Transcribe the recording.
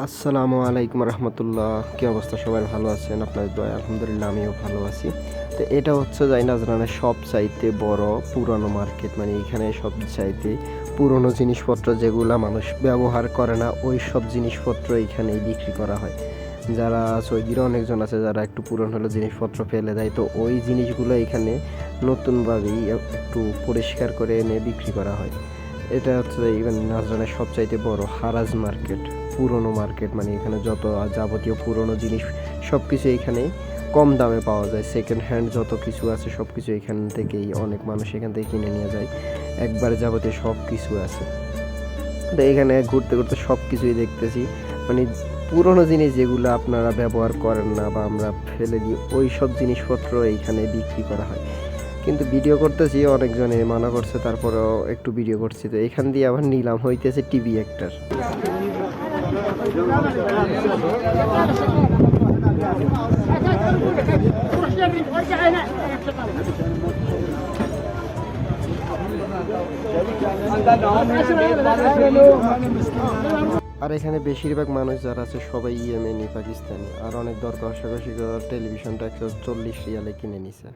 আসসালামু আলাইকুম রহমতুল্লাহ। কী অবস্থা? সবাই ভালো আছেন? আপনাদের দোয়ায় আলহামদুলিল্লাহ আমিও ভালো আছি। তো এটা হচ্ছে যাই নাজরানের সবচাইতে বড় পুরানো মার্কেট। মানে এখানে সবচাইতে পুরনো জিনিসপত্র যেগুলা মানুষ ব্যবহার করে না ওই সব জিনিসপত্র এইখানেই বিক্রি করা হয়। যারা সৌদির অনেকজন আছে যারা একটু পুরনো হলে জিনিসপত্র ফেলে দেয়, তো ওই জিনিসগুলো এখানে নতুনভাবেই একটু পরিষ্কার করে এনে বিক্রি করা হয়। এটা হচ্ছে ইভেন নাজরানের সবচাইতে বড় হারাজ মার্কেট, পুরনো মার্কেট। মানে এখানে যত যাবতীয় পুরনো জিনিস সব কিছু এখানে কম দামে পাওয়া যায়। সেকেন্ড হ্যান্ড যত কিছু আছে সব কিছু এখান থেকেই অনেক মানুষ এখান থেকে কিনে নিয়ে যায়। একবারে যাবতীয় সব কিছু আছে। তো এখানে ঘুরতে ঘুরতে সব কিছুই দেখতেছি। মানে পুরনো জিনিস যেগুলো আপনারা ব্যবহার করেন না বা আমরা ফেলে দিই ওই সব জিনিসপত্র এইখানে বিক্রি করা হয়। কিন্তু ভিডিও করতেছি, অনেকজনে মানা করছে, তারপরেও একটু ভিডিও করছি। তো এখান দিয়ে আবার নিলাম হইতেছে টিভি একটার। আর এখানে বেশিরভাগ মানুষ যারা আছে সবাই ইয়েমেনি, পাকিস্তানি। আর অনেক দর কষাকষি করে টেলিভিশনটা 140 রিয়ালে কিনে নিছে।